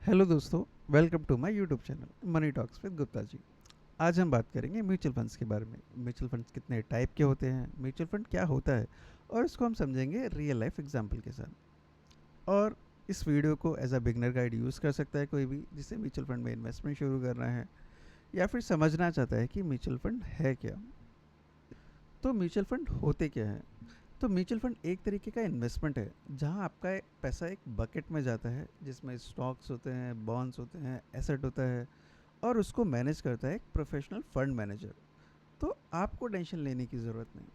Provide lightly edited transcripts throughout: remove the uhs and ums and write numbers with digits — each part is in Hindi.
हेलो दोस्तों, welcome to my YouTube channel money talks with Gupta ji. आज हम बात करेंगे म्यूचुअल फंड्स के बारे में। म्यूचुअल फंड्स कितने टाइप के होते हैं, म्यूचुअल फंड क्या होता है, और इसको हम समझेंगे रियल लाइफ एग्जांपल के साथ। और इस वीडियो को as a beginner guide use कर सकता है कोई भी जिसे म्यूचुअल फंड में इन्वेस्टमेंट शुरू करना है या फिर समझना चाहता है कि म्यूचुअल फंड है क्या। तो म्यूचुअल फंड होते क्या हैं? तो म्यूचुअल फंड एक तरीके का इन्वेस्टमेंट है जहां आपका पैसा एक बकेट में जाता है जिसमें स्टॉक्स होते हैं, बॉन्ड्स होते हैं, एसेट होता है, और उसको मैनेज करता है एक प्रोफेशनल फंड मैनेजर। तो आपको टेंशन लेने की ज़रूरत नहीं।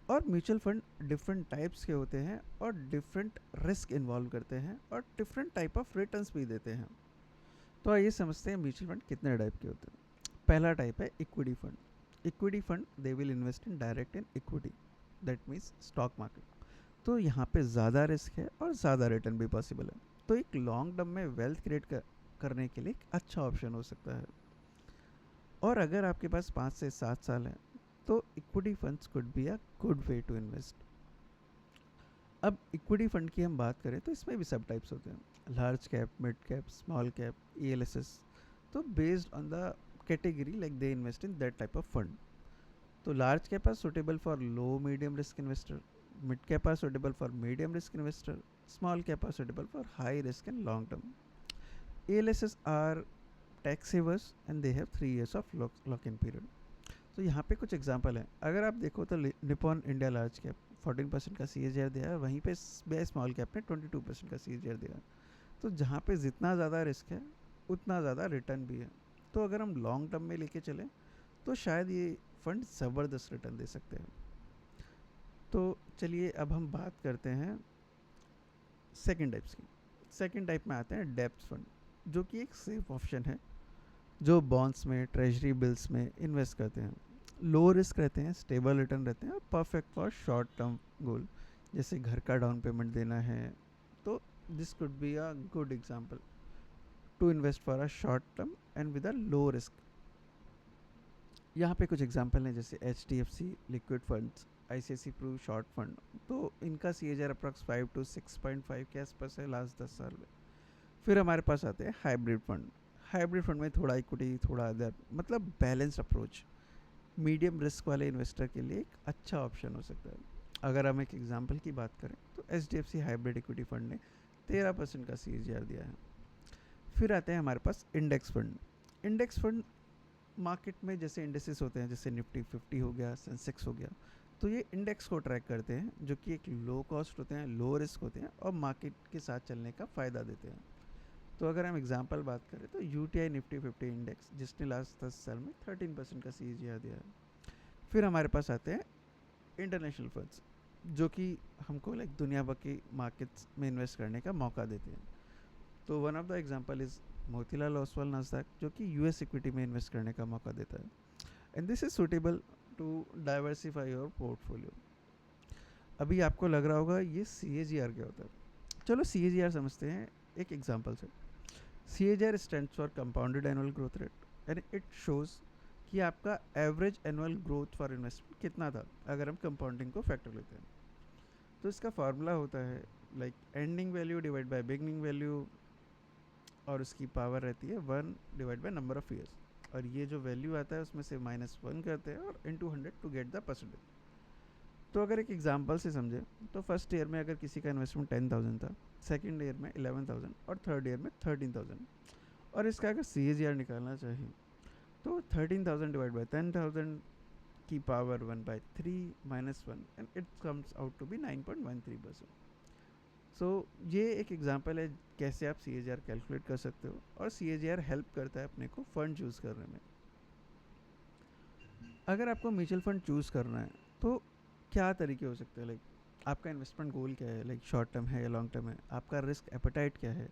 और म्यूचुअल फंड डिफरेंट टाइप्स के होते हैं और डिफरेंट रिस्क इन्वॉल्व करते हैं और डिफरेंट टाइप ऑफ रिटर्न्स भी देते हैं। तो आइए समझते हैं म्यूचुअल फंड कितने टाइप के होते हैं। पहला टाइप है equity fund. Equity fund they will invest in direct in equity, that means stock market. तो यहाँ पे ज़्यादा रिस्क है और ज़्यादा रिटर्न भी पॉसिबल है। तो एक लॉन्ग टर्म में वेल्थ क्रिएट करने के लिए एक अच्छा ऑप्शन हो सकता है। और अगर आपके पास 5 से 7 साल है तो equity funds could be a good way to invest. अब इक्विटी फंड की हम बात करें तो इसमें भी सब टाइप्स होते हैं, large cap, mid cap, small cap, ELSS। तो based on the category like they invest in that type of fund. तो large cap are suitable for low medium risk investor, mid cap are suitable for medium risk investor, small cap are suitable for high risk and long term. ALSS are tax savers and they have 3 years of lock in period. तो यहाँ पे कुछ एग्जांपल हैं। अगर आप देखो तो निपॉन इंडिया लार्ज कैप 14% का CAGR दिया है, वहीं पे SBI स्मॉल कैप ने 22% का CAGR दिया है। तो जहाँ पे जितना ज़्यादा रिस्क है उतना ज़्यादा रिटर्न भी है। तो अगर हम लॉन्ग टर्म में लेके चलें तो शायद ये फंड ज़बरदस्त रिटर्न दे सकते हैं। तो चलिए अब हम बात करते हैं सेकेंड टाइप्स की। सेकेंड टाइप में आते हैं डेप्थ फंड, जो कि एक सेफ ऑप्शन है, जो बॉन्ड्स में, ट्रेजरी बिल्स में इन्वेस्ट करते हैं। लो रिस्क रहते हैं, स्टेबल रिटर्न रहते हैं और perfect for short term goal, जैसे घर का डाउन पेमेंट देना है। तो this could be a good example to invest for a short term and with a low risk. यहाँ पे कुछ एग्जांपल हैं जैसे HDFC liquid funds, ICICI Pru short fund. तो इनका CAGR अप्रॉक्स 5 to 6.5 के आसपास है लास्ट 10 साल में। फिर हमारे पास आते हैं हाइब्रिड फंड। हाइब्रिड फंड में थोड़ा इक्विटी, थोड़ा अदर, मतलब बैलेंस्ड अप्रोच, मीडियम रिस्क वाले इन्वेस्टर के लिए एक अच्छा ऑप्शन हो सकता है। अगर हम एक एग्जांपल की बात करें तो HDFC हाइब्रिड इक्विटी फंड ने 13% का CAGR दिया है। फिर आते हैं हमारे पास index fund. Index fund market में जैसे इंडेक्सेस होते हैं, जैसे निफ्टी 50 हो गया, सेंसेक्स हो गया। तो ये इंडेक्स को ट्रैक करते हैं, जो कि एक लो कॉस्ट होते हैं, लो रिस्क होते हैं और मार्केट के साथ चलने का फ़ायदा देते हैं। तो अगर हम एग्जांपल बात करें तो UTI निफ्टी 50 इंडेक्स, जिसने लास्ट 10 साल में 13% का CAGR दिया है। फिर हमारे पास आते हैं इंटरनेशनल फंड्स, जो कि हमको लाइक दुनिया भर की मार्केट्स में इन्वेस्ट करने का मौका देते हैं। तो one of the example is Motilal Oswal Nasdaq, जो कि US इक्विटी में इन्वेस्ट करने का मौका देता है। And this is suitable to diversify your portfolio. अभी आपको लग रहा होगा ये CAGR क्या होता है। चलो CAGR समझते हैं एक एग्जांपल से। CAGR stands for compounded annual growth rate and it shows कि आपका average annual growth for investment कितना था अगर हम कंपाउंडिंग को फैक्टर लेते हैं। तो इसका फार्मूला होता है like ending value divide by beginning value, और उसकी पावर रहती है 1 divide by number of years. और ये जो वैल्यू आता है उसमें से -1 करते हैं और into 100 to get the percentage. तो अगर एक एग्जांपल से समझे तो फर्स्ट ईयर में अगर किसी का इन्वेस्टमेंट 10,000 था, सेकंड ईयर में 11,000 और थर्ड ईयर में 13,000, और इसका अगर CAGR निकालना चाहिए तो 13,000 डिवाइड बाई 10,000 की power 1/3 -1 and it comes out to be 9.13%। So ये एक एग्जांपल है कैसे आप CAGR कैलकुलेट कर सकते हो, और CAGR हेल्प करता है अपने को फंड चूज़ करने में। अगर आपको म्यूचुअल फंड चूज़ करना है तो क्या तरीके हो सकते हैं, लाइक आपका इन्वेस्टमेंट गोल क्या है, लाइक शॉर्ट टर्म है या लॉन्ग टर्म है, आपका रिस्क एपेटाइट क्या है,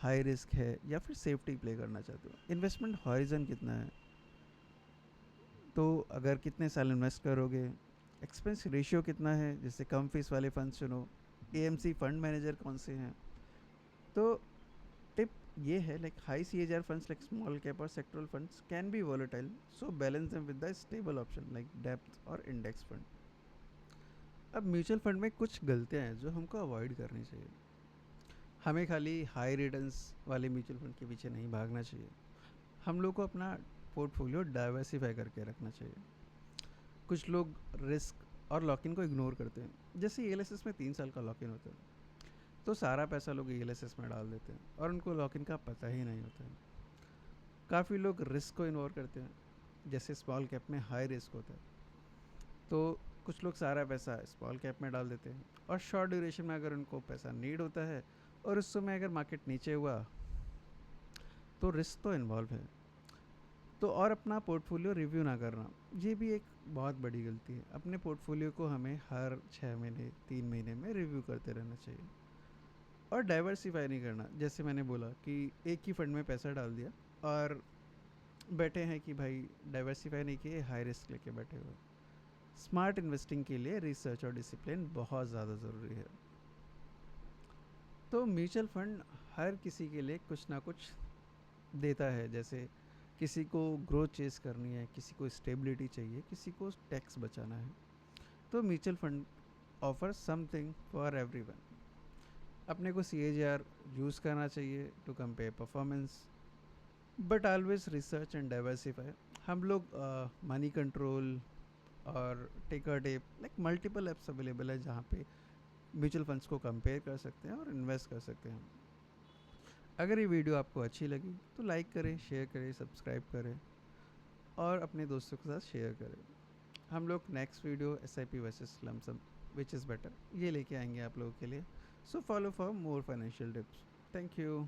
हाई रिस्क है या फिर सेफ्टी प्ले करना चाहते हो, इन्वेस्टमेंट हॉरिजन कितना है, तो अगर कितने साल इन्वेस्ट करोगे, एक्सपेंस रेशियो कितना है, जैसे कम फीस वाले फंड चुनो, AMC फंड मैनेजर कौन से हैं। तो टिप ये है like high CAGR funds like small cap और sectoral funds can be volatile, so balance them with the stable option like डेप्थ और इंडेक्स फंड। अब म्यूचुअल फंड में कुछ गलतियां हैं जो हमको अवॉइड करनी चाहिए। हमें खाली हाई रिटर्न्स वाले म्यूचुअल फंड के पीछे नहीं भागना चाहिए। हम लोग को अपना पोर्टफोलियो डाइवर्सिफाई करके रखना चाहिए। कुछ लोग रिस्क और लॉक इन को इग्नोर करते हैं। जैसे ईएलएसएस में 3 साल का लॉक इन होता है, तो सारा पैसा लोग ईएलएसएस में डाल देते हैं और उनको लॉक इन का पता ही नहीं होता है। काफ़ी लोग रिस्क को इग्नोर करते हैं। जैसे स्मॉल कैप में हाई रिस्क होता है, तो कुछ लोग सारा पैसा स्मॉल कैप में डाल देते हैं और शॉर्ट ड्यूरेशन में अगर उनको पैसा नीड होता है और उस समय अगर मार्केट नीचे हुआ, तो रिस्क तो इन्वॉल्व है। तो और अपना पोर्टफोलियो रिव्यू ना करना, ये भी एक बहुत बड़ी गलती है। अपने पोर्टफोलियो को हमें हर 6 महीने 3 महीने में रिव्यू करते रहना चाहिए। और डाइवर्सिफाई नहीं करना, जैसे मैंने बोला कि एक ही फंड में पैसा डाल दिया और बैठे हैं कि भाई डाइवर्सिफाई नहीं किए, हाई रिस्क लेके बैठे हुए। स्मार्ट इन्वेस्टिंग के लिए रिसर्च और डिसिप्लिन बहुत ज़्यादा ज़रूरी है। तो म्यूचुअल फंड हर किसी के लिए कुछ ना कुछ देता है। जैसे किसी को ग्रोथ चेस करनी है, किसी को स्टेबिलिटी चाहिए, किसी को टैक्स बचाना है, तो mutual fund offer something for everyone. अपने को CAGR यूज़ करना चाहिए to compare performance, but always research and diversify. हम लोग मनी कंट्रोल और Tickertape like multiple apps available है जहाँ पे म्यूचुअल फंड्स को कंपेयर कर सकते हैं और इन्वेस्ट कर सकते हैं। अगर ये वीडियो आपको अच्छी लगी तो लाइक करें, शेयर करें, सब्सक्राइब करें और अपने दोस्तों के साथ शेयर करें। हम लोग next video SIP versus lump sum which is better ये लेके आएंगे आप लोगों के लिए। So follow for more financial tips. Thank you.